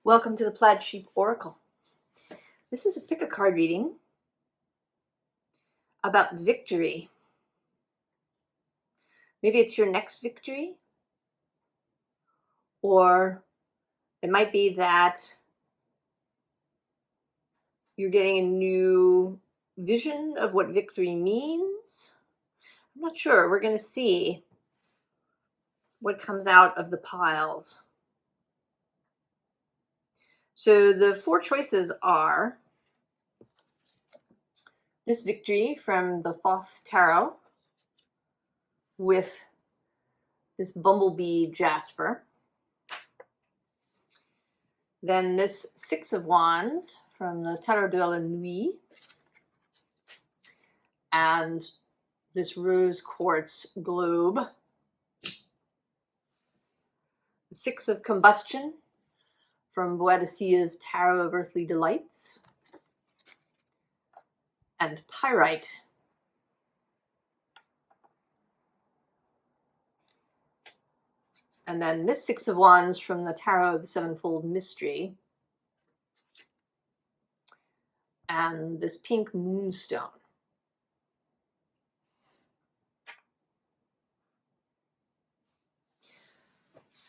Welcome to the Plaid Sheep Oracle. This is a pick-a-card reading about victory. Maybe it's your next victory, or it might be that you're getting a new vision of what victory means. I'm not sure. We're going to see what comes out of the piles. So the four choices are this victory from the Thoth Tarot with this bumblebee jasper. Then this Six of Wands from the Tarot de la Nuit, and this rose quartz globe. The Six of Combustion from Boadicea's Tarot of Earthly Delights, and Pyrite. And then this Six of Wands from the Tarot of the Sevenfold Mystery, and this pink moonstone.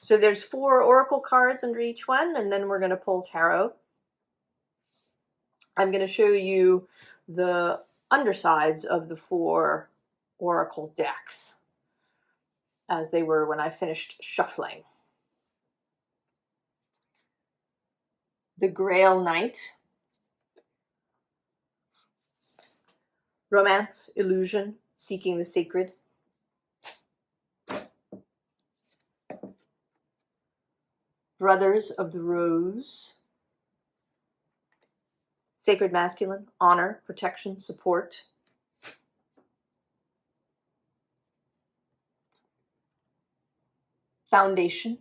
So there's four oracle cards under each one, and then we're going to pull tarot. I'm going to show you the undersides of the four oracle decks as they were when I finished shuffling. The Grail Knight. Romance, illusion, seeking the sacred. Brothers of the Rose. Sacred masculine, honor, protection, support. Foundation.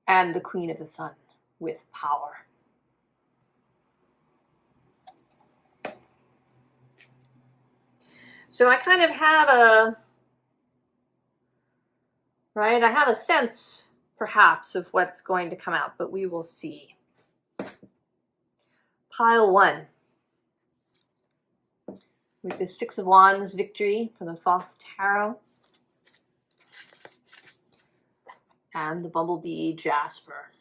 And the Queen of the Sun with power. So I kind of have I have a sense, perhaps, of what's going to come out, but we will see. Pile 1. With the Six of Wands victory from the Thoth Tarot. And the bumblebee jasper.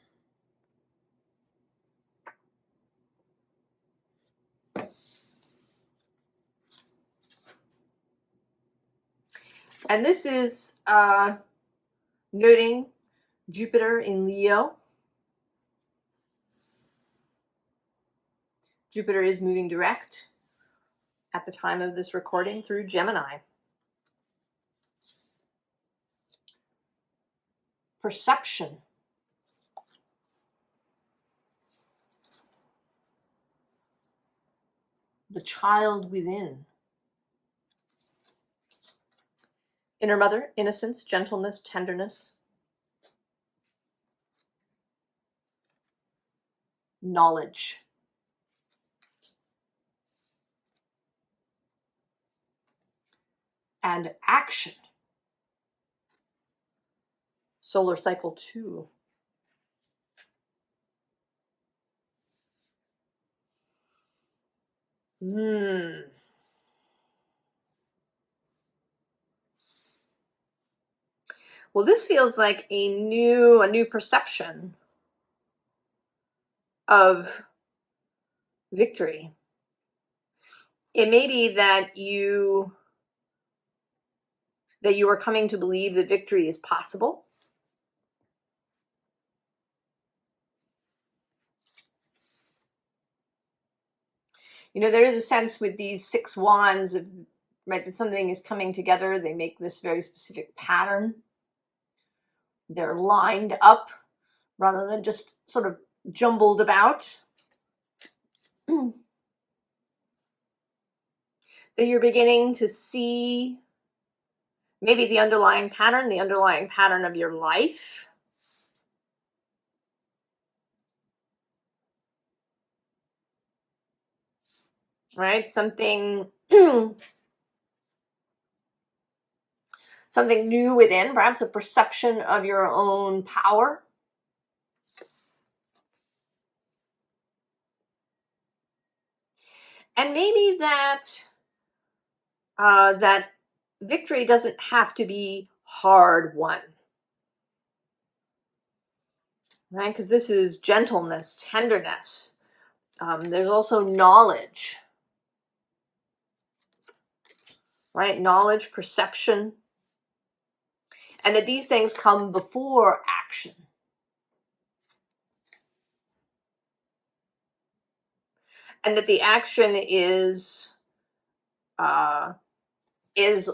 And this is noting Jupiter in Leo. Jupiter is moving direct at the time of this recording through Gemini. Perception. The child within. Inner mother, innocence, gentleness, tenderness. Knowledge. And action. Solar cycle 2. Well, this feels like a new perception of victory. It may be that you are coming to believe that victory is possible. You know, there is a sense with these Six Wands of, right, that something is coming together. They make this very specific pattern. They're lined up rather than just sort of jumbled about. That you're beginning to see maybe the underlying pattern of your life. Right? Something something new within, perhaps a perception of your own power. And maybe that that victory doesn't have to be hard won, right? Because this is gentleness, tenderness. There's also knowledge, right? Knowledge, perception, and that these things come before action. And that the action is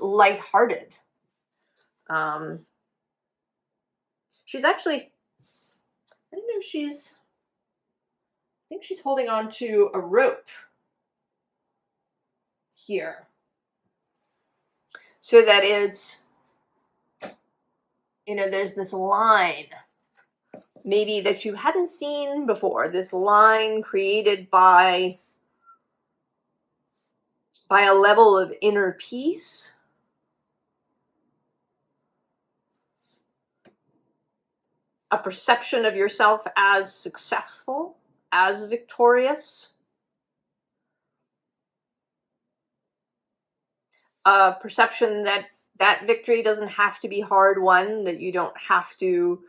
lighthearted. She's actually, I don't know if she's, I think she's holding on to a rope here. So that it's, you know, there's this line maybe that you hadn't seen before, this line created by a level of inner peace, a perception of yourself as successful, as victorious, a perception that that victory doesn't have to be hard won, that you don't have to,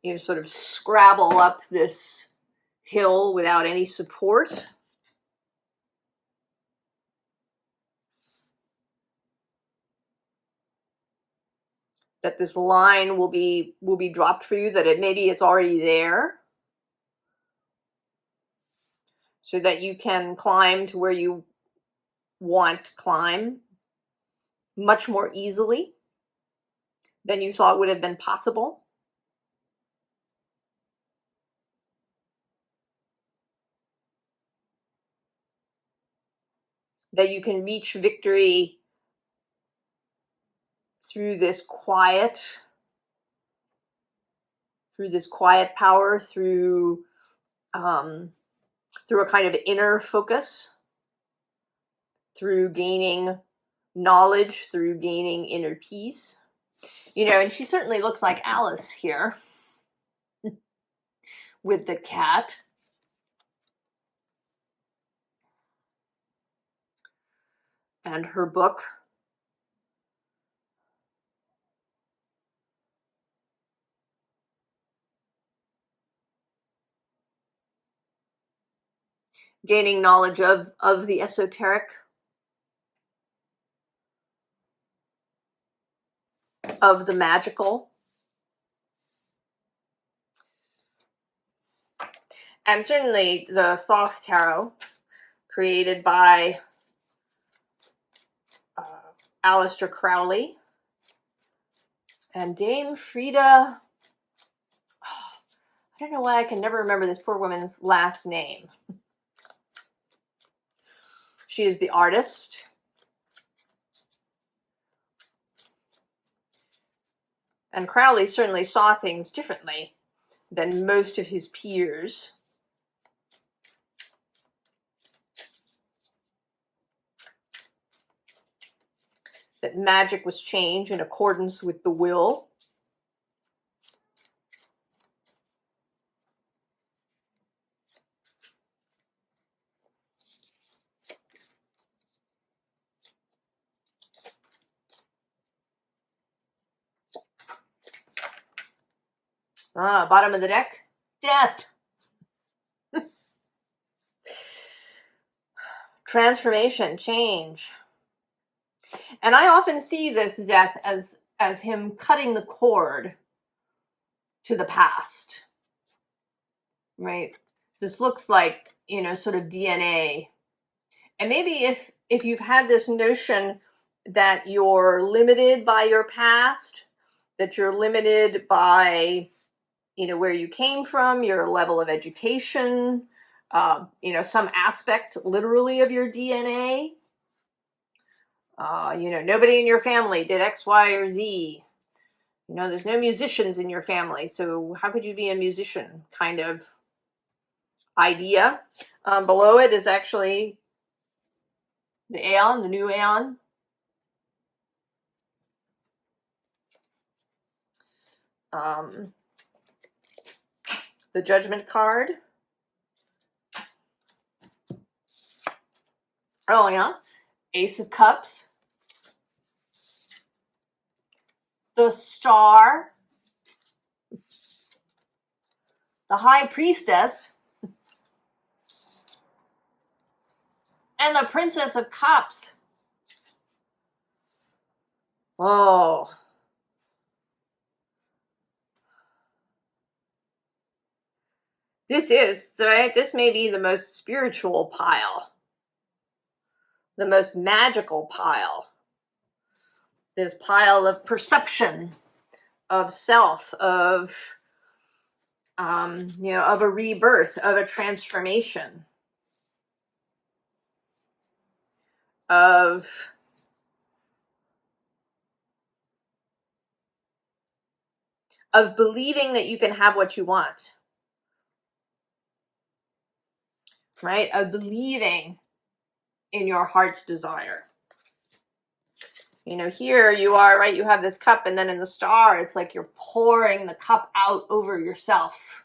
you know, sort of scrabble up this hill without any support. That this line will be dropped for you, that maybe it's already there, so that you can climb to where you want to climb much more easily than you thought would have been possible. That you can reach victory through this quiet power, through a kind of inner focus, through gaining knowledge, through gaining inner peace. You know, and she certainly looks like Alice here with the cat. And her book. Gaining knowledge of the esoteric, of the magical. And certainly the Thoth Tarot, created by Aleister Crowley and Dame Frida. Oh, I don't know why I can never remember this poor woman's last name. She is the artist. And Crowley certainly saw things differently than most of his peers. That magic was changed in accordance with the will. Bottom of the deck, death. Transformation, change. And I often see this death as him cutting the cord to the past, right? This looks like, you know, sort of DNA. And maybe if you've had this notion that you're limited by your past, that you're limited by, you know, where you came from, your level of education, you know, some aspect literally of your DNA. You know, nobody in your family did X, Y, or Z. You know, there's no musicians in your family, so how could you be a musician kind of idea. Below it is actually the Aeon, the new Aeon. the Judgment card. Oh yeah, Ace of Cups, the Star, the High Priestess, and the Princess of Cups. Oh. This is, right? This may be the most spiritual pile, the most magical pile. This pile of perception, of self, of, of a rebirth, of a transformation, of believing that you can have what you want, right? Of believing in your heart's desire. Here you are, right? You have this cup, and then in the Star, it's like you're pouring the cup out over yourself.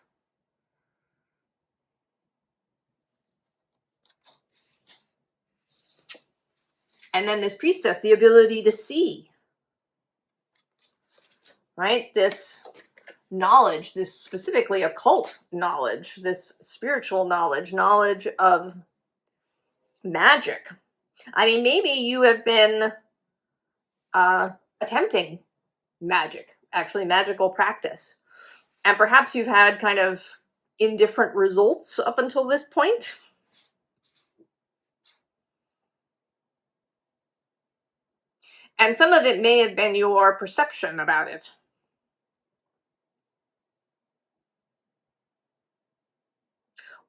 And then this Priestess, the ability to see, right? This knowledge, this specifically occult knowledge, this spiritual knowledge, knowledge of magic. I mean, maybe you have been attempting magic, actually magical practice. And perhaps you've had kind of indifferent results up until this point. And some of it may have been your perception about it.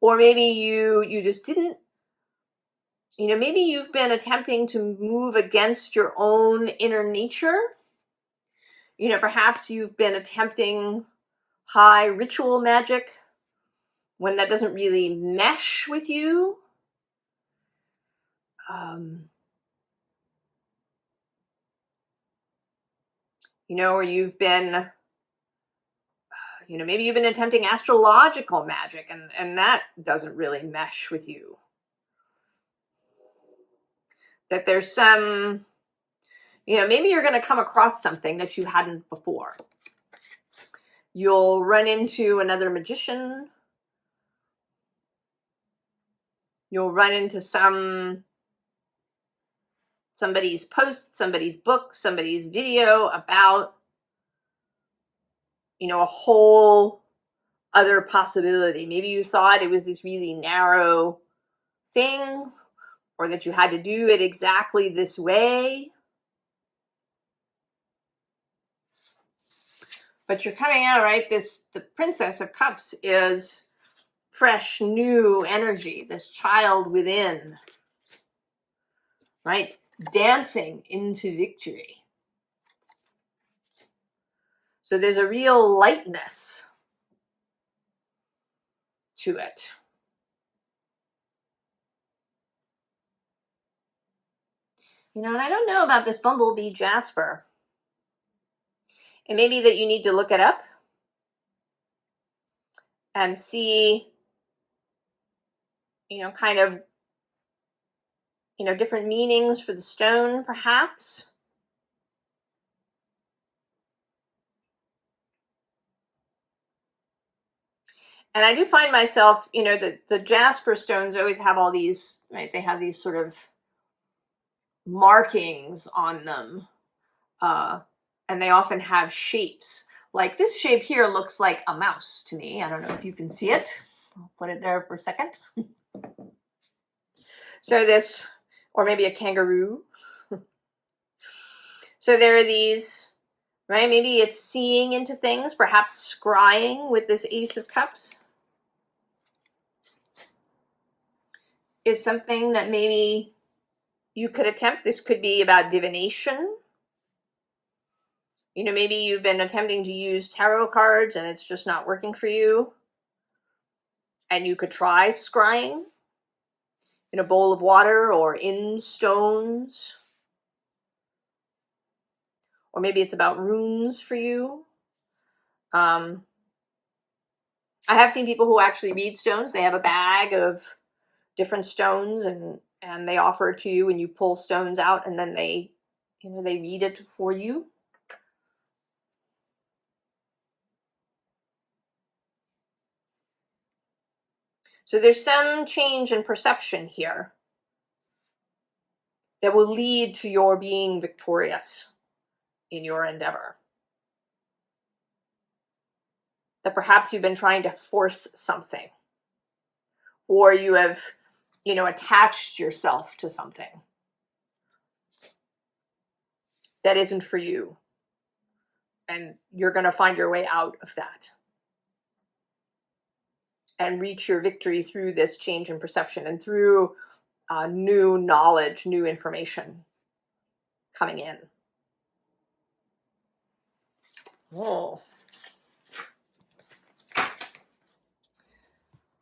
Or maybe you just didn't, maybe you've been attempting to move against your own inner nature. Perhaps you've been attempting high ritual magic when that doesn't really mesh with you. Or you've been, maybe you've been attempting astrological magic and that doesn't really mesh with you. That there's some, maybe you're going to come across something that you hadn't before. You'll run into another magician. You'll run into somebody's post, somebody's book, somebody's video about, a whole other possibility. Maybe you thought it was this really narrow thing, or that you had to do it exactly this way. But you're coming out, right? The Princess of Cups is fresh, new energy, this child within, right? Dancing into victory. So there's a real lightness to it. And I don't know about this bumblebee jasper. It may be that you need to look it up and see, kind of, different meanings for the stone, perhaps. And I do find myself, the jasper stones always have all these, right? They have these sort of markings on them. And they often have shapes. Like this shape here looks like a mouse to me. I don't know if you can see it. I'll put it there for a second. So this, or maybe a kangaroo. So there are these, right? Maybe it's seeing into things, perhaps scrying with this Ace of Cups is something that maybe you could attempt. This could be about divination. Maybe you've been attempting to use tarot cards and it's just not working for you. And you could try scrying in a bowl of water or in stones. Or maybe it's about runes for you. I have seen people who actually read stones. They have a bag of different stones, and they offer it to you, and you pull stones out, and then they read it for you. So there's some change in perception here that will lead to your being victorious in your endeavor. That perhaps you've been trying to force something, or you have, attached yourself to something that isn't for you, and you're going to find your way out of that and reach your victory through this change in perception and through new knowledge, new information coming in. Oh,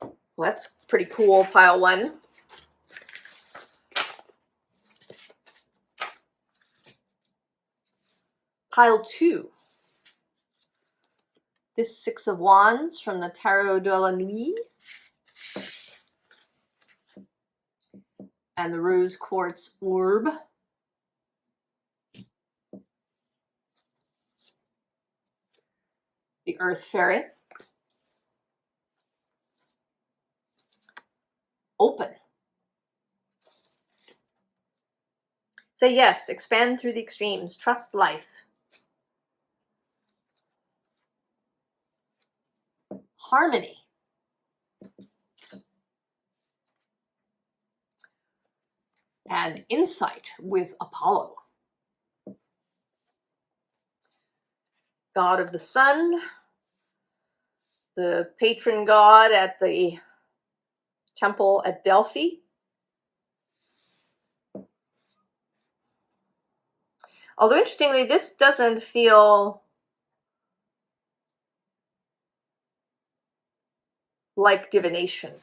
well, that's pretty cool, pile one. Pile two. This Six of Wands from the Tarot de la Nuit. And the Rose Quartz Orb. The Earth Fairy. Open. Say yes, expand through the extremes, trust life. Harmony. And insight with Apollo. God of the sun, the patron god at the temple at Delphi. Although interestingly, this doesn't feel like divination.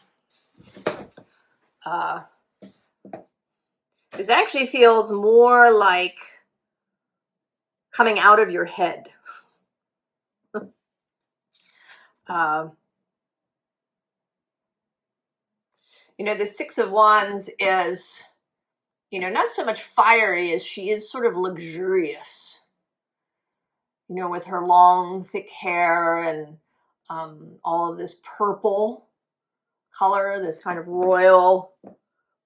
This actually feels more like coming out of your head. The Six of Wands is, not so much fiery as she is sort of luxurious. With her long, thick hair and all of this purple color, this kind of royal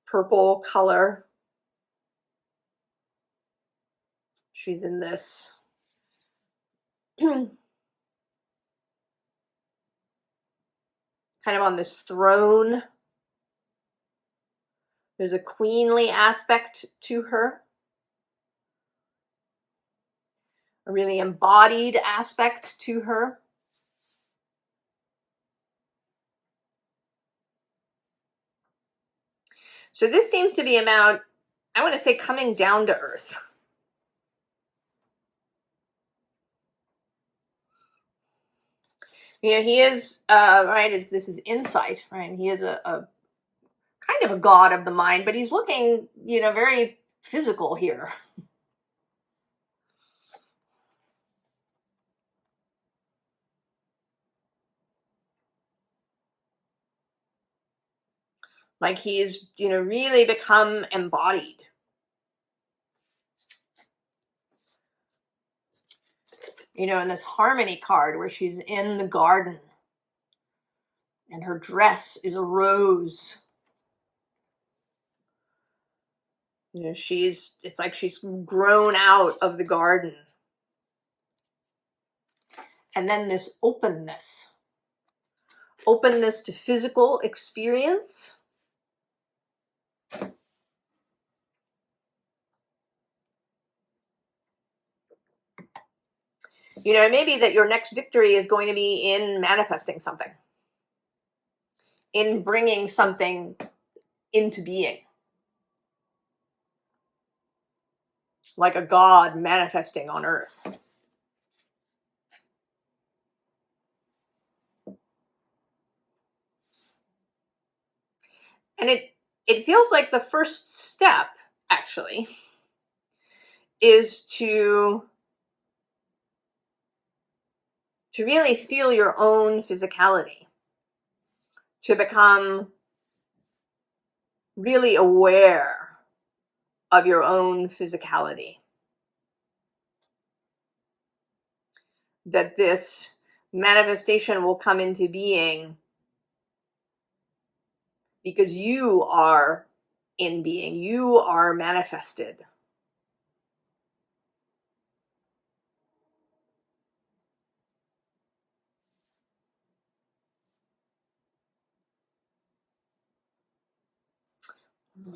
purple color. She's in this kind of on this throne. There's a queenly aspect to her. A really embodied aspect to her. So this seems to be about, I want to say, coming down to earth. He is, right, this is insight, right? He is a kind of a god of the mind, but he's looking, very physical here. Like he's, really become embodied. In this harmony card where she's in the garden and her dress is a rose. It's like she's grown out of the garden. And then this openness to physical experience. Maybe that your next victory is going to be in manifesting something, in bringing something into being. Like a god manifesting on earth. And it feels like the first step, actually, is to to really feel your own physicality, to become really aware of your own physicality. That this manifestation will come into being because you are in being, you are manifested.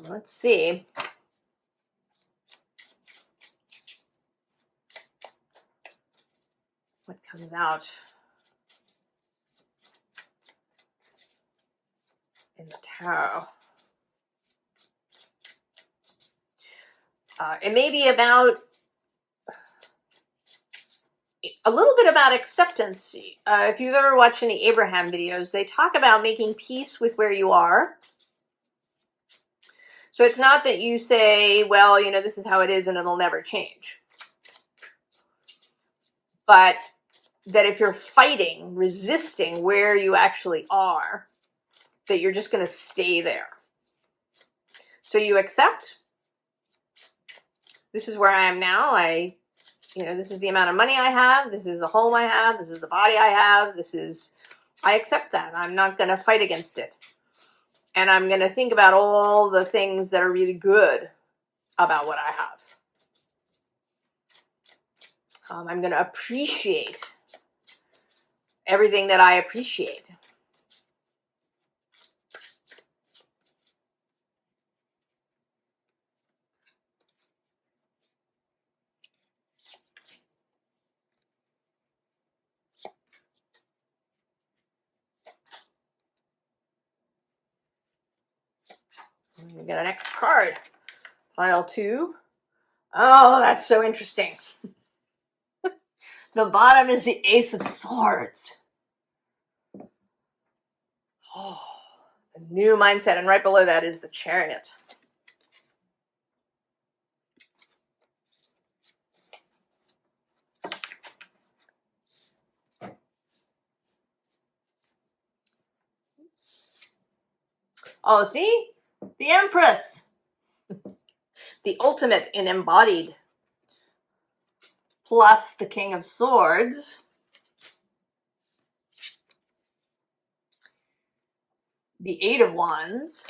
Let's see. What comes out in the tarot? It may be about a little bit about acceptance. If you've ever watched any Abraham videos, they talk about making peace with where you are. So it's not that you say, well, you know, this is how it is and it'll never change. But that if you're fighting, resisting where you actually are, that you're just going to stay there. So you accept, this is where I am now. This is the amount of money I have. This is the home I have. This is the body I have. I accept that. I'm not going to fight against it. And I'm going to think about all the things that are really good about what I have. I'm going to appreciate everything that I appreciate. We got an extra card. Pile 2. Oh, that's so interesting. The bottom is the Ace of Swords. Oh, a new mindset. And right below that is the Chariot. Oh, see? The Empress. The ultimate in embodied. Plus the King of Swords. The Eight of Wands.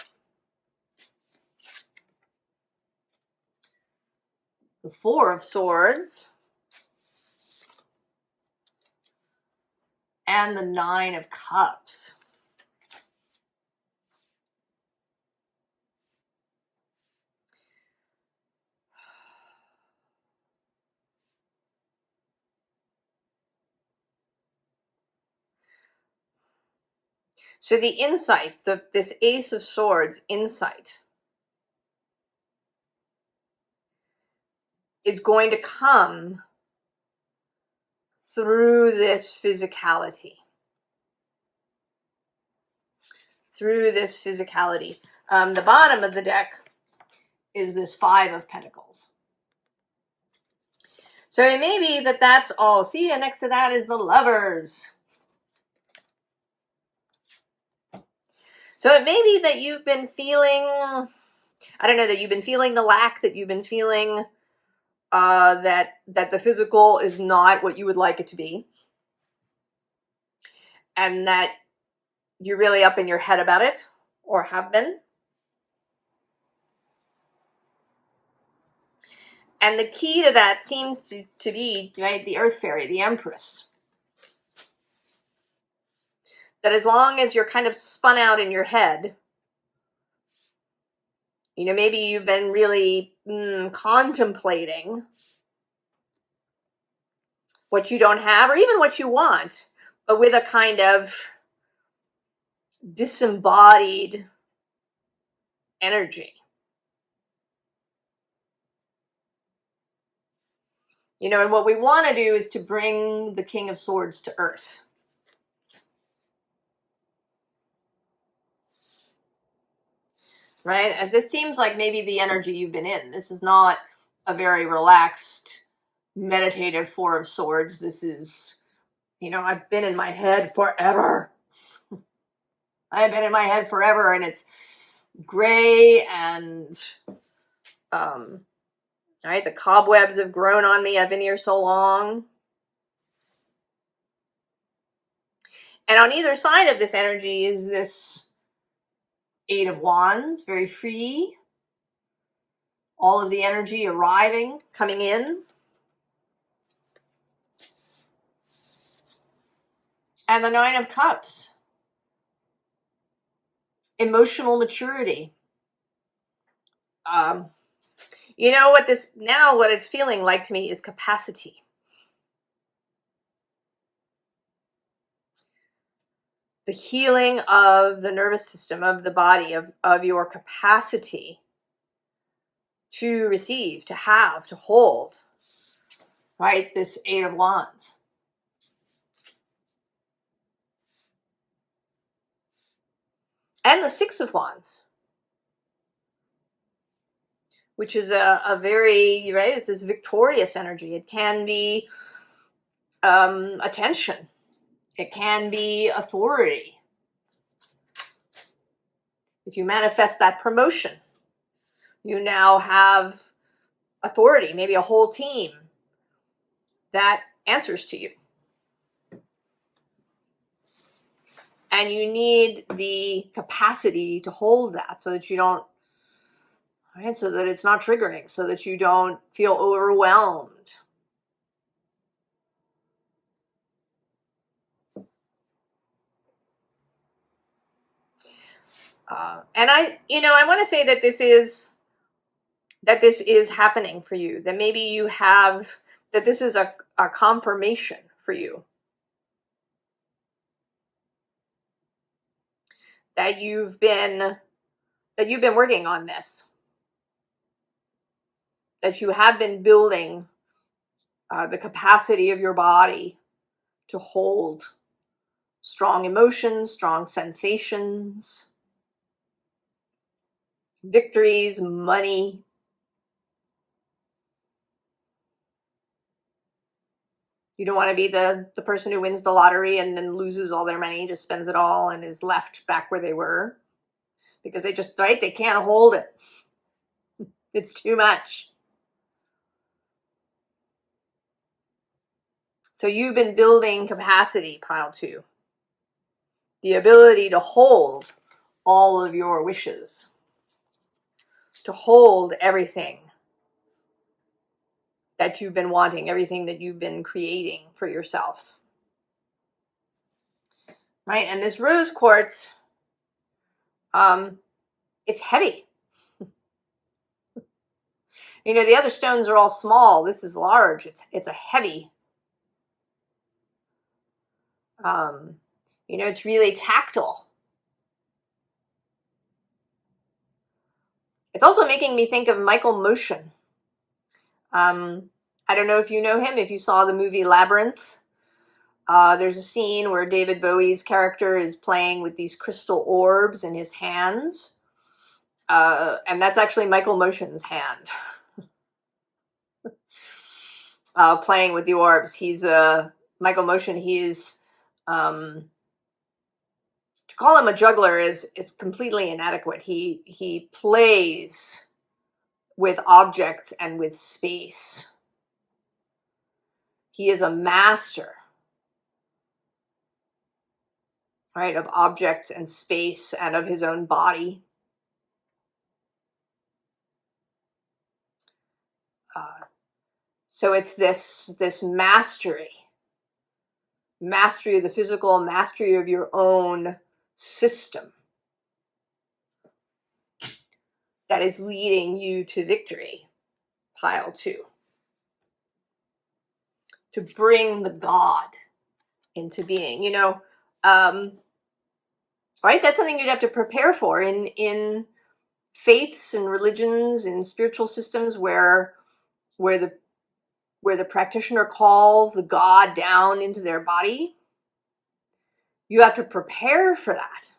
The Four of Swords. And the Nine of Cups. So the insight, this Ace of Swords insight, is going to come through this physicality. Through this physicality. The bottom of the deck is this Five of Pentacles. So it may be that that's all. See, and next to that is the Lovers. So it may be that you've been feeling, I don't know, that you've been feeling the lack, that you've been feeling that the physical is not what you would like it to be. And that you're really up in your head about it, or have been. And the key to that seems to be, right, the Earth Fairy, the Empress. That as long as you're kind of spun out in your head, you know, maybe you've been really contemplating what you don't have, or even what you want, but with a kind of disembodied energy. You know, and what we want to do is to bring the King of Swords to earth. Right? And this seems like maybe the energy you've been in. This is not a very relaxed, meditative Four of Swords. This is You know, I've been in my head forever. I've been in my head forever, and it's gray and, right, the cobwebs have grown on me. I've been here so long. And on either side of this energy is this Eight of Wands, very free. All of the energy arriving, coming in. And the Nine of Cups. Emotional maturity. You know what what it's feeling like to me is capacity. The healing of the nervous system, of the body, of your capacity to receive, to have, to hold, right? This Eight of Wands. And the Six of Wands, which is a very, right, this is victorious energy. It can be attention. It can be authority. If you manifest that promotion, you now have authority, maybe a whole team that answers to you. And you need the capacity to hold that so that you don't, right, so that it's not triggering, so that you don't feel overwhelmed. And I want to say that this is happening for you, that maybe you have, that this is a confirmation for you. That you've been working on this. That you have been building the capacity of your body to hold strong emotions, strong sensations, victories, money. You don't want to be the person who wins the lottery and then loses all their money, just spends it all and is left back where they were. Because they just, right, they can't hold it. It's too much. So you've been building capacity, pile 2. The ability to hold all of your wishes. To hold everything that you've been wanting, everything that you've been creating for yourself. Right? And this rose quartz, it's heavy. You know, the other stones are all small. This is large. It's a heavy. You know, it's really tactile. It's also making me think of Michael Motion. I don't know if you know him, if you saw the movie Labyrinth. There's a scene where David Bowie's character is playing with these crystal orbs in his hands. And that's actually Michael Motion's hand. Playing with the orbs. He's Michael Motion. He is, to call him a juggler is completely inadequate. He plays with objects and with space. He is a master, right, of objects and space and of his own body. So it's this mastery of the physical, mastery of your own system that is leading you to victory, pile 2. To bring the God into being, you know, right? That's something you'd have to prepare for in faiths and religions, in spiritual systems where the practitioner calls the God down into their body. You have to prepare for that,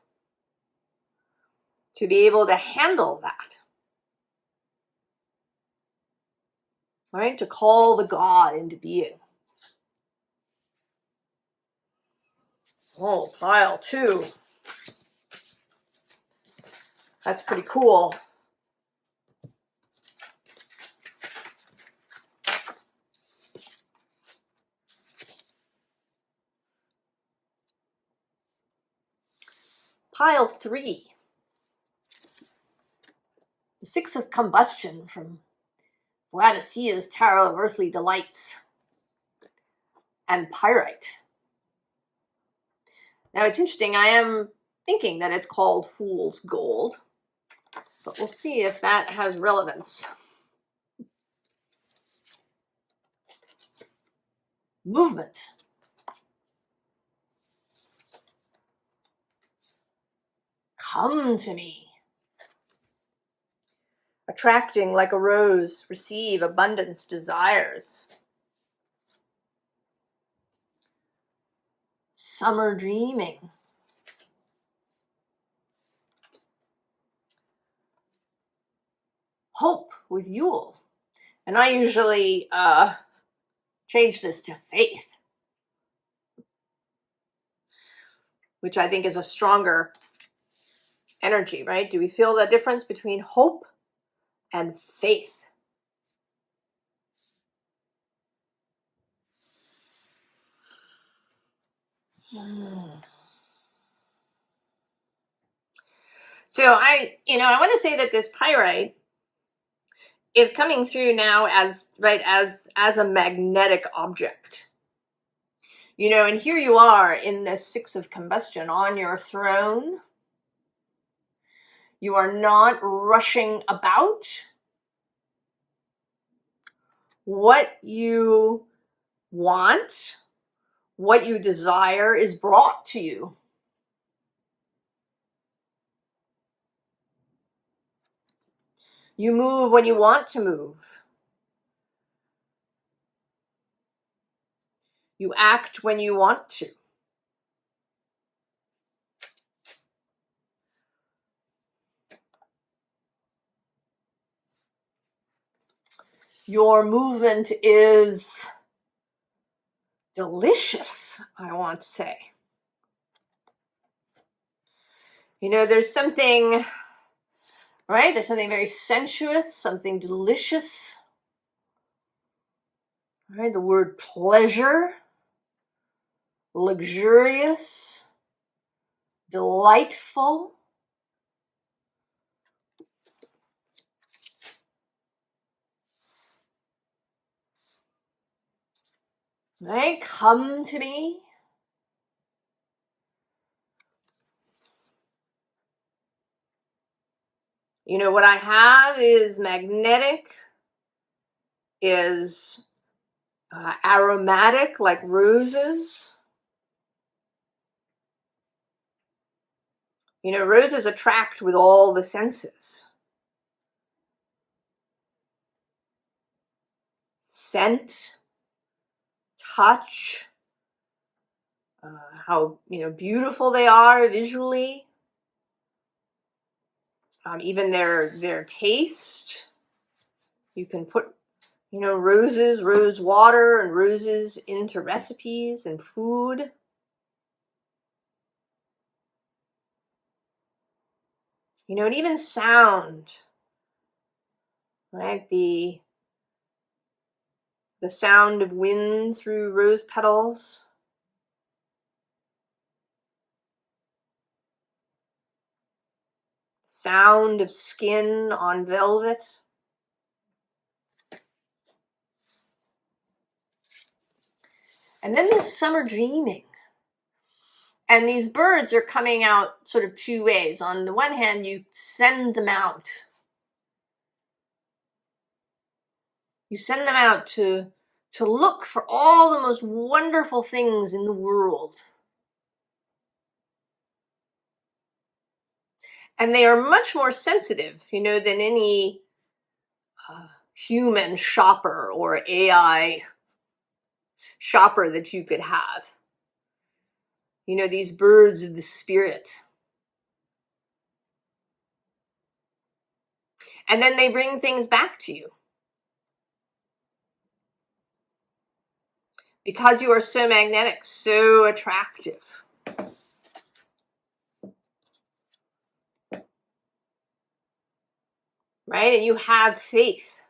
to be able to handle that. Right? To call the God into being. Oh, pile 2. That's pretty cool. Pile 3. The 6 of Combustion from Boadicea's Tarot of Earthly Delights. And Pyrite. Now it's interesting, I am thinking that it's called Fool's Gold, but we'll see if that has relevance. Movement. Come to me. Attracting like a rose, receive abundance desires. Summer dreaming. Hope with Yule. And I usually change this to faith, which I think is a stronger energy, right? Do we feel the difference between hope and faith? So I want to say that this pyrite is coming through now as a magnetic object. And here you are in this 6 of Combustion on your throne. You are not rushing about. What you want, what you desire is brought to you. You move when you want to move. You act when you want to. Your movement is delicious, I want to say. There's something, right? There's something very sensuous, something delicious. Right? The word pleasure, luxurious, delightful. Right? Come to me. What I have is magnetic, is aromatic like roses. Roses attract with all the senses. Scent, touch, how beautiful they are visually. Even their taste. You can put roses, rose water, and roses into recipes and food. And even sound, right? The sound of wind through rose petals. Sound of skin on velvet. And then this summer dreaming. And these birds are coming out sort of 2 ways. On the one hand, you send them out. You send them out to look for all the most wonderful things in the world. And they are much more sensitive, than any human shopper or AI shopper that you could have. These birds of the spirit. And then they bring things back to you. Because you are so magnetic, so attractive. Right? And you have faith.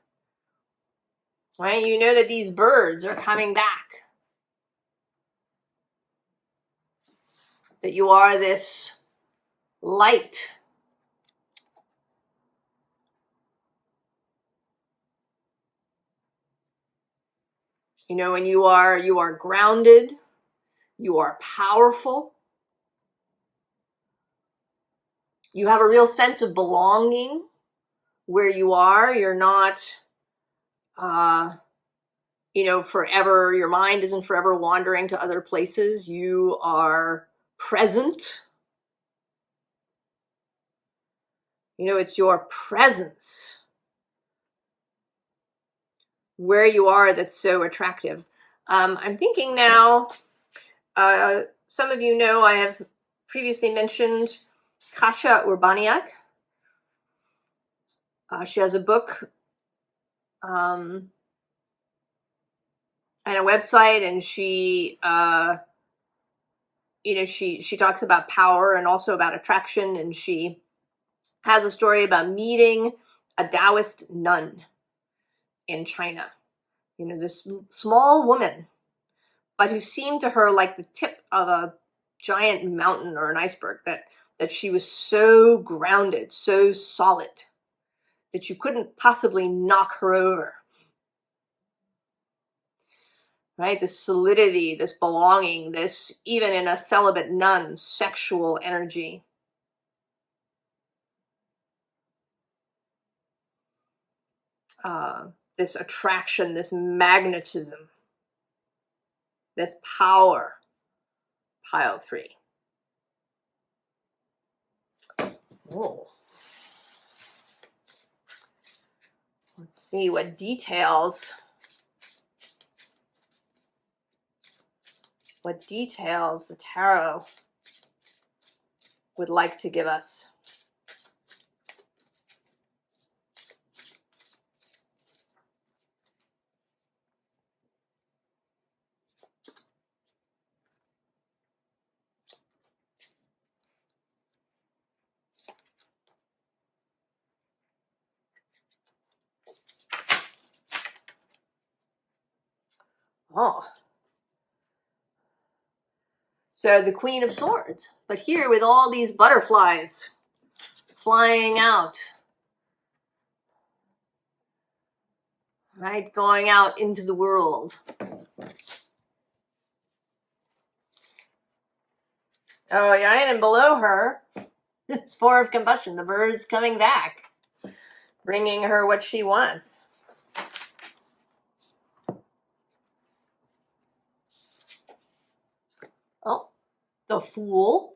Right? You know that these birds are coming back. That you are this light. You know, and you are grounded, you are powerful. You have a real sense of belonging where you are. You're not you know, forever, your mind isn't forever wandering to other places. You are present. You know, it's your presence where you are that's so attractive. I'm thinking now, some of you know I have previously mentioned Kasia Urbaniak. She has a book and a website, and she you know, she talks about power and also about attraction, and she has a story about meeting a Taoist nun in China. You know, this small woman, but who seemed to her like the tip of a giant mountain or an iceberg, that she was so grounded, so solid, that you couldn't possibly knock her over. Right? This solidity, this belonging, this, even in a celibate nun, sexual energy. This attraction, this magnetism, this power. Pile 3. Oh. Let's see what details the tarot would like to give us. Oh. So the Queen of Swords, but here with all these butterflies flying out, right, going out into the world. Oh, yeah, and below her, it's 4 of combustion, the bird's coming back, bringing her what she wants. Oh, the Fool.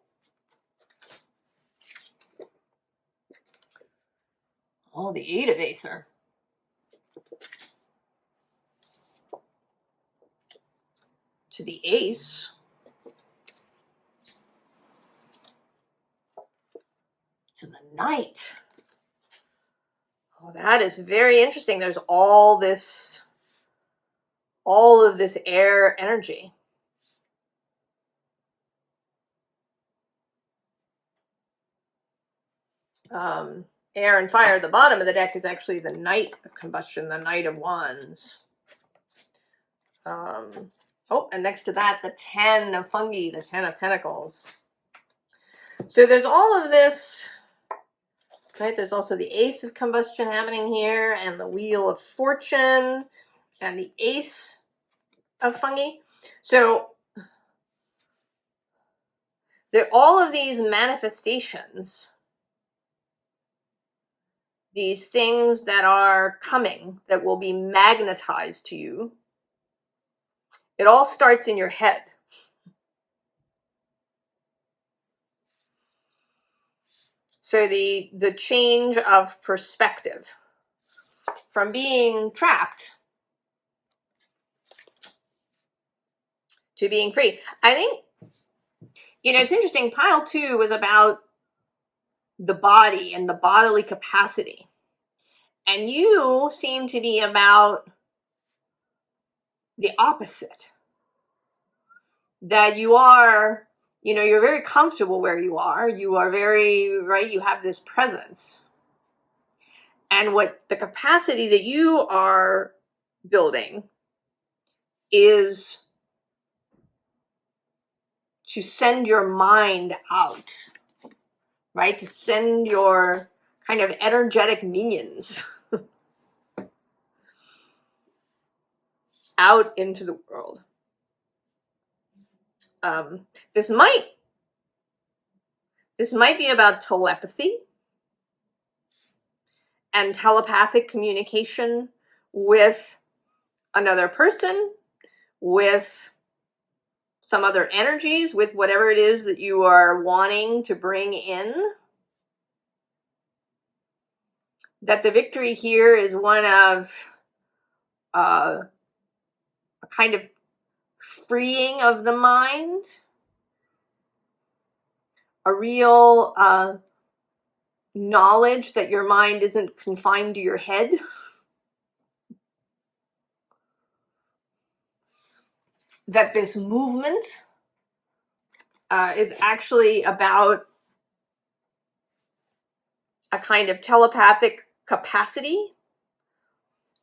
Oh, the 8 of Aether. To the Ace. To the Knight. Oh, that is very interesting. There's all of this air energy. Air and fire. The bottom of the deck is actually the Knight of Combustion, the Knight of Wands. Oh, and next to that, the 10 of Fungi, the 10 of Pentacles. So there's all of this, right? There's also the Ace of Combustion happening here, and the Wheel of Fortune, and the Ace of Fungi. So all of these manifestations, these things that are coming, that will be magnetized to you, it all starts in your head. So the change of perspective from being trapped to being free. I think, you know, it's interesting. Pile 2 was about the body and the bodily capacity. And you seem to be about the opposite. That you are you know, you're very comfortable where you are. You are very, right, you have this presence. And what the capacity that you are building is to send your mind out, right? To send your kind of energetic minions out into the world. This might be about telepathy and telepathic communication with another person, with some other energies, with whatever it is that you are wanting to bring in. That the victory here is one of a kind of freeing of the mind, a real knowledge that your mind isn't confined to your head. That this movement is actually about a kind of telepathic capacity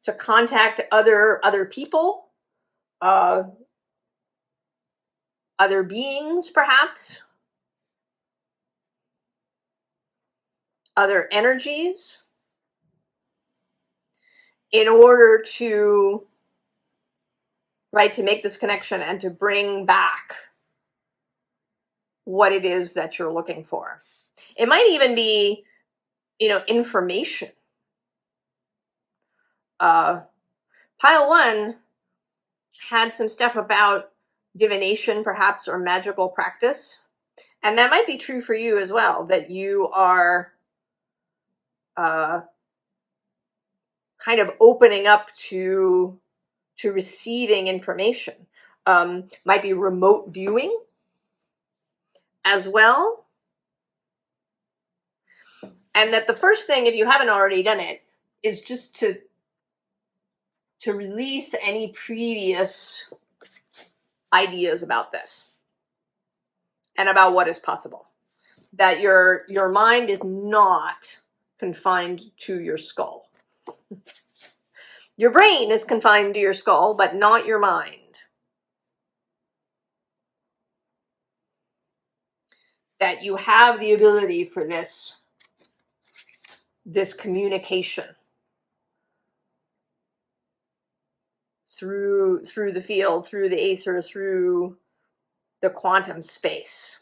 to contact other people, other beings, perhaps, other energies, in order to, right, to make this connection and to bring back what it is that you're looking for. It might even be, you know, information. Pile 1 had some stuff about divination, perhaps, or magical practice. And that might be true for you as well, that you are kind of opening up to receiving information. Might be remote viewing as well. And that the first thing, if you haven't already done it, is just to release any previous ideas about this and about what is possible. That your mind is not confined to your skull. Your brain is confined to your skull, but not your mind. That you have the ability for this communication through the field, through the aether, through the quantum space.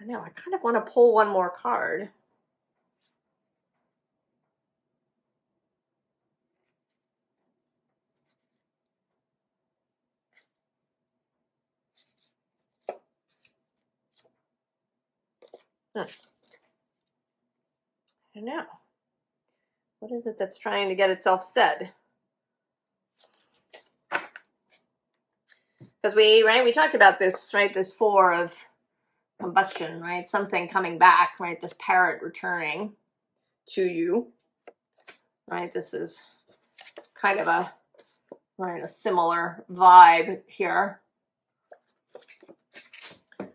I know, I kind of want to pull one more card. I don't know. What is it that's trying to get itself said? Because we talked about this, right? This 4 of combustion, right? Something coming back, right? This parrot returning to you, right? This is kind of a similar vibe here. What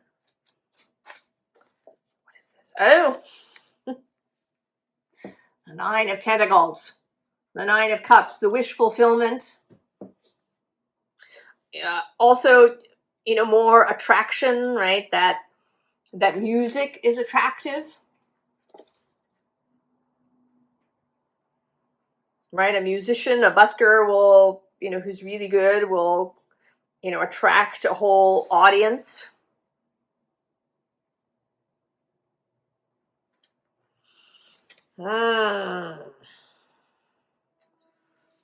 is this? Oh, the 9 of Pentacles, the 9 of Cups, the wish fulfillment. Also, you know, more attraction, right? That music is attractive, right? A musician, a busker will, you know, who's really good will, you know, attract a whole audience.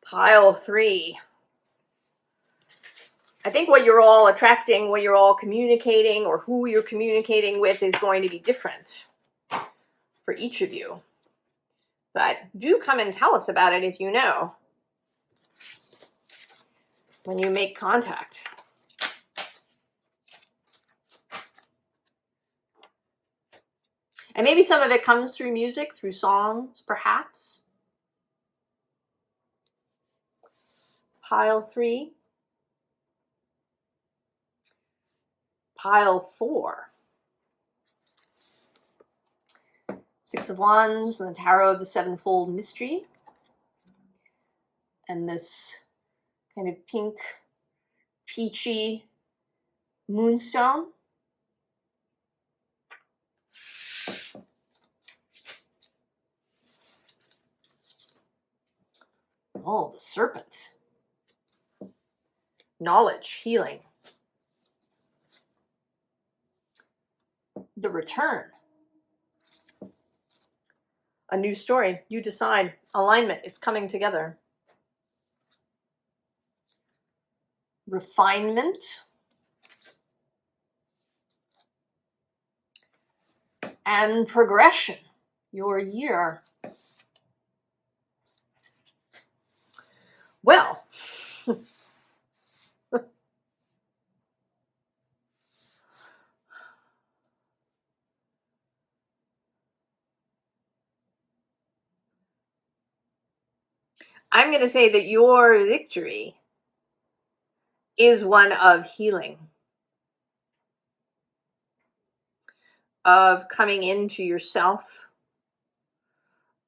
Pile 3. I think what you're all attracting, what you're all communicating, or who you're communicating with is going to be different for each of you. But do come and tell us about it if you know, when you make contact. And maybe some of it comes through music, through songs, perhaps. Pile 3. pile 4. Six of Wands and the Tarot of the Sevenfold Mystery. And this kind of pink, peachy moonstone. Oh, the Serpent. Knowledge, healing. The Return. A new story. You decide. Alignment. It's coming together. Refinement. And progression. Your year. Well, I'm going to say that your victory is one of healing, of coming into yourself,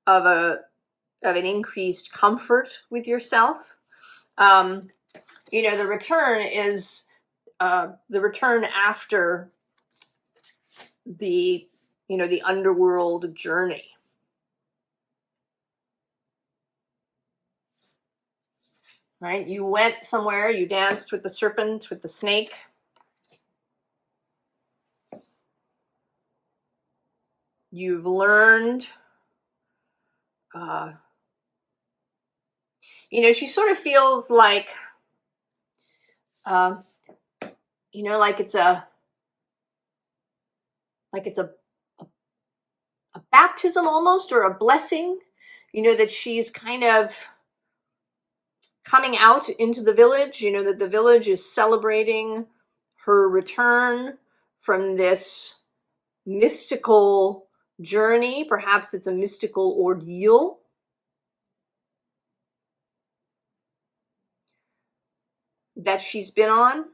of an increased comfort with yourself. You know, the return is the return after the, you know, the underworld journey. Right? You went somewhere, you danced with the serpent, with the snake. You've learned, you know, she sort of feels like, you know, like it's a baptism almost, or a blessing, you know, that she's kind of coming out into the village, you know, that the village is celebrating her return from this mystical journey. Perhaps it's a mystical ordeal. That she's been on.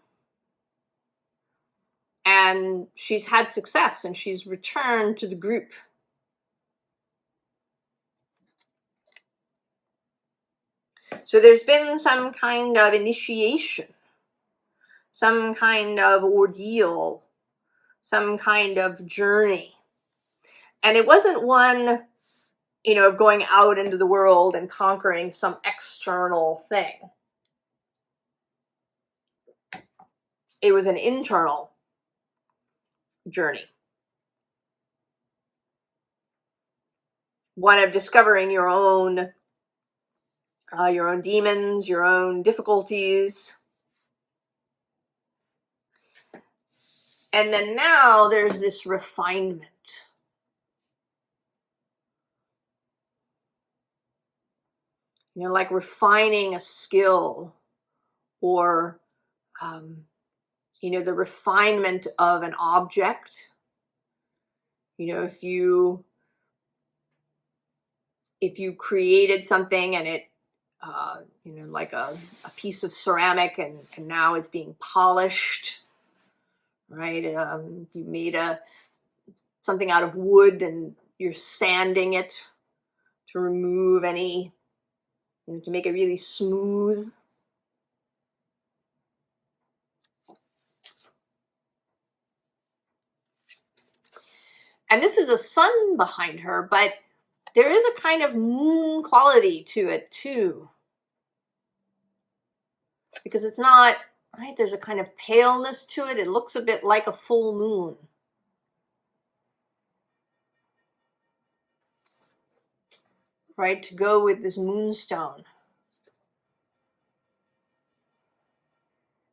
And she's had success and she's returned to the group. So there's been some kind of initiation, some kind of ordeal, some kind of journey. And it wasn't one, you know, of going out into the world and conquering some external thing. It was an internal journey. One of discovering your own demons, your own difficulties. And then now there's this refinement. You know, like refining a skill, or, you know, the refinement of an object. You know, if you created something and it, you know, like a piece of ceramic, and now it's being polished, right? You made something out of wood and you're sanding it to remove any, you know, to make it really smooth. And this is a sun behind her, but there is a kind of moon quality to it too. Because it's not, right, there's a kind of paleness to it. It looks a bit like a full moon. Right, to go with this moonstone.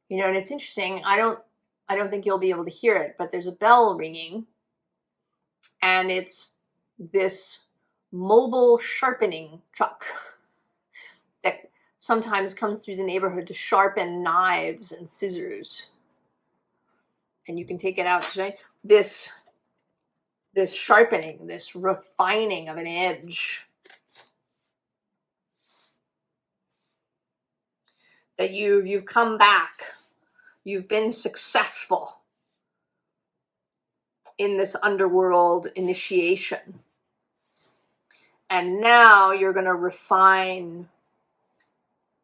You know, and it's interesting, I don't think you'll be able to hear it, but there's a bell ringing. And it's this mobile sharpening truck that sometimes comes through the neighborhood to sharpen knives and scissors. And you can take it out today. This sharpening, this refining of an edge. That you've come back. You've been successful. in this underworld initiation. And now you're going to refine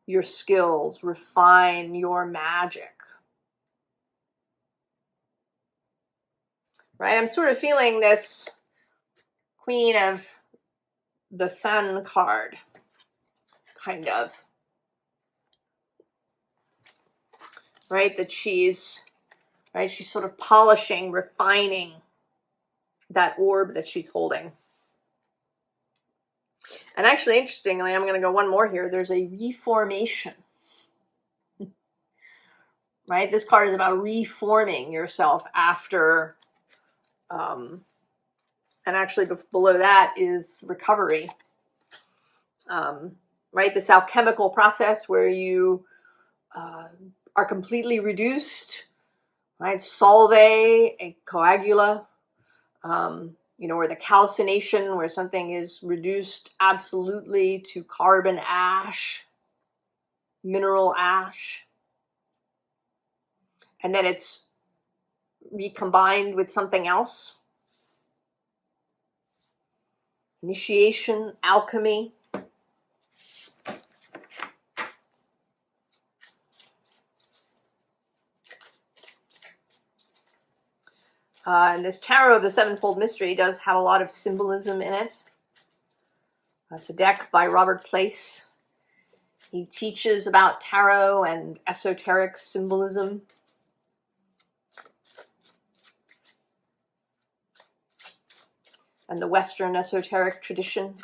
your skills, refine your magic. Right? I'm sort of feeling this Queen of the Sun card, kind of. Right? That she's sort of polishing, refining that orb that she's holding. And actually, interestingly, I'm going to go one more here. There's a reformation. Right? This card is about reforming yourself after, and actually below that is recovery. Right? This alchemical process where you are completely reduced, right? Solve a coagula, or the calcination where something is reduced absolutely to carbon ash, mineral ash, and then it's recombined with something else. Initiation, alchemy. And this Tarot of the Sevenfold Mystery does have a lot of symbolism in it. That's a deck by Robert Place. He teaches about tarot and esoteric symbolism. And the Western esoteric tradition.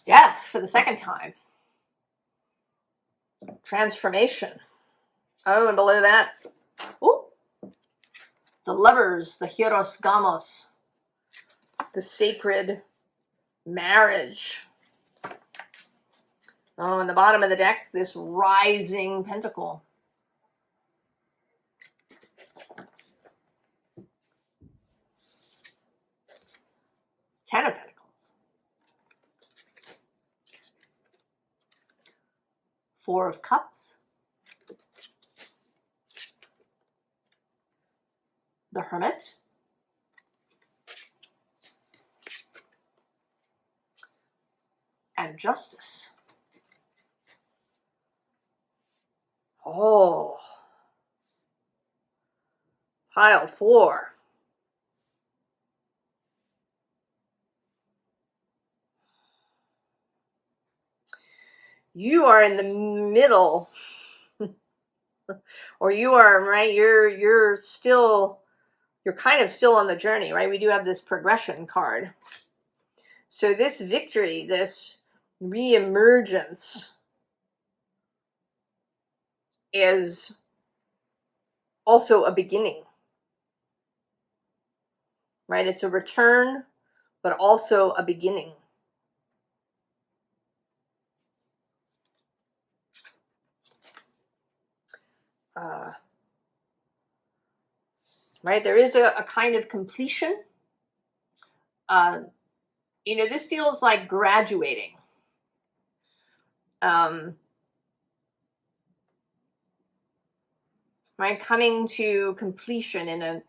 Death for the second time. Transformation. Oh, and below that, ooh, the Lovers, the Hieros Gamos, the sacred marriage. Oh, and the bottom of the deck, this rising pentacle. Ten of Pentacles. Four of Cups. The Hermit. And Justice. Oh. Pile 4. You are in the middle. Or you are, right, you're kind of still on the journey, right? We do have this progression card. So this victory, this reemergence is also a beginning, right? It's a return, but also a beginning. Right? There is a kind of completion. This feels like graduating. Right? Coming to completion in a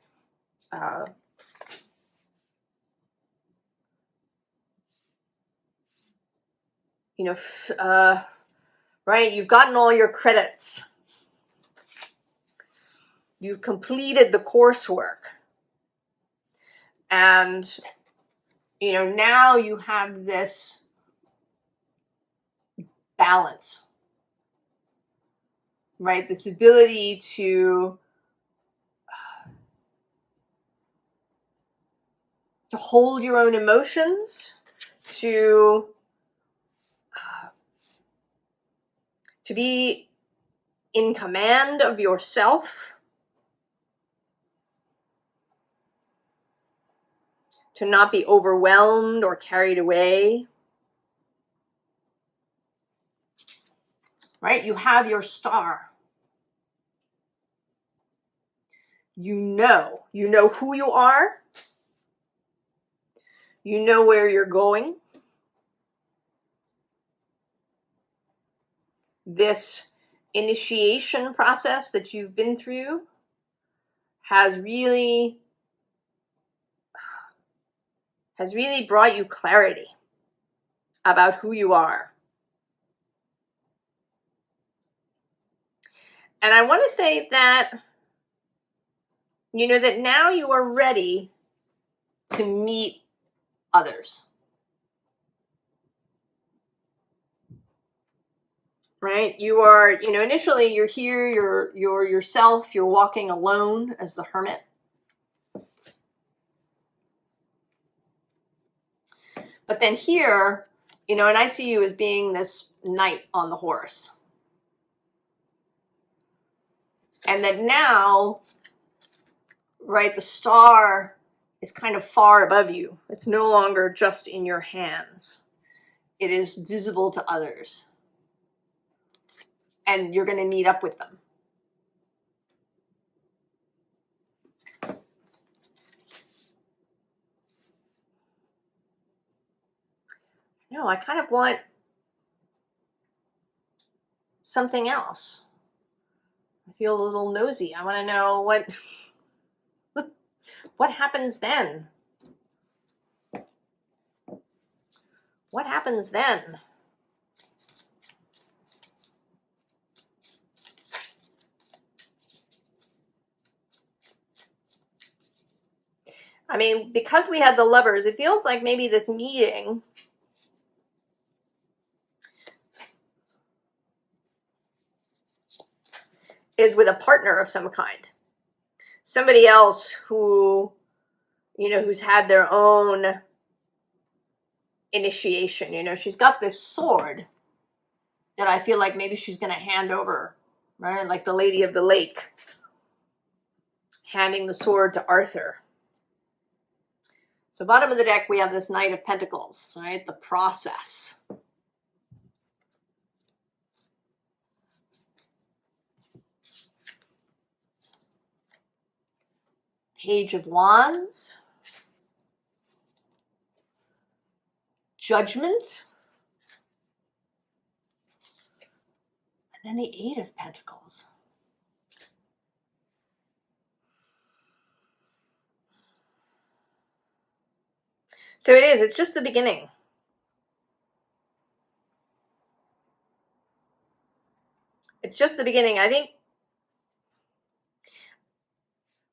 right? You've gotten all your credits. You've completed the coursework. And, now you have this balance, right? This ability to hold your own emotions, to be in command of yourself, to not be overwhelmed or carried away. Right? You have your star. You know who you are. You know where you're going. This initiation process that you've been through has really brought you clarity about who you are. And I want to say that, that now you are ready to meet others. Right? You are, initially you're here, you're yourself, you're walking alone as the hermit. But then here, and I see you as being this knight on the horse. And that now, right, the star is kind of far above you. It's no longer just in your hands. It is visible to others. And you're going to meet up with them. No, I kind of want something else. I feel a little nosy. I want to know what happens then. What happens then? I mean, because we had the Lovers, it feels like maybe this meeting is with a partner of some kind. Somebody else who, who's had their own initiation. She's got this sword that I feel like maybe she's going to hand over, right? Like the Lady of the Lake handing the sword to Arthur. So bottom of the deck, we have this Knight of Pentacles, right? The process. Page of Wands. Judgment. And then the Eight of Pentacles. So it is, it's just the beginning. It's just the beginning. I think,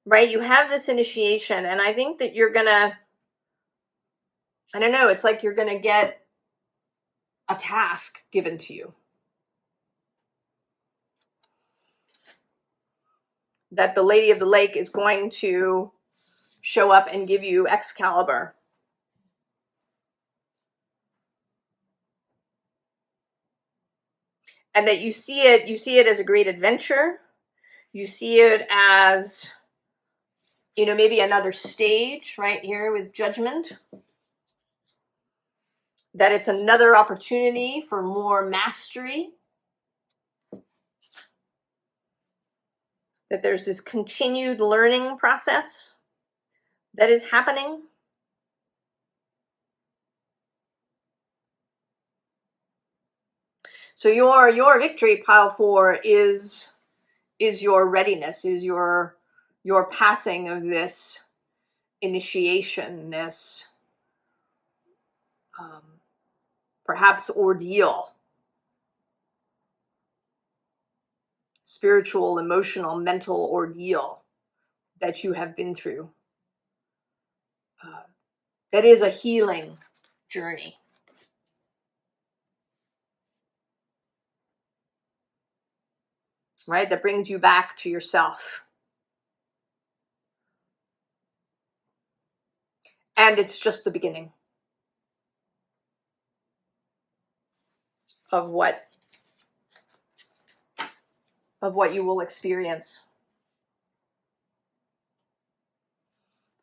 right, you have this initiation, and I think that you're gonna, I don't know, it's like you're gonna get a task given to you. That the Lady of the Lake is going to show up and give you Excalibur. And that you see it as a great adventure. You see it as, maybe another stage right here with Judgment. That it's another opportunity for more mastery. That there's this continued learning process that is happening. So your victory, pile 4, is your readiness, is your passing of this initiation, this perhaps ordeal, spiritual, emotional, mental ordeal that you have been through. That is a healing journey. Right? That brings you back to yourself. And it's just the beginning of what you will experience.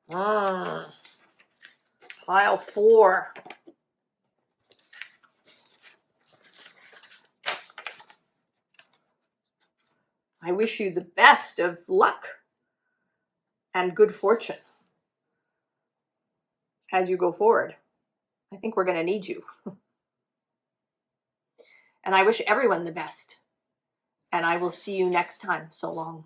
Pile 4. I wish you the best of luck and good fortune as you go forward. I think we're going to need you. And I wish everyone the best. And I will see you next time. So long.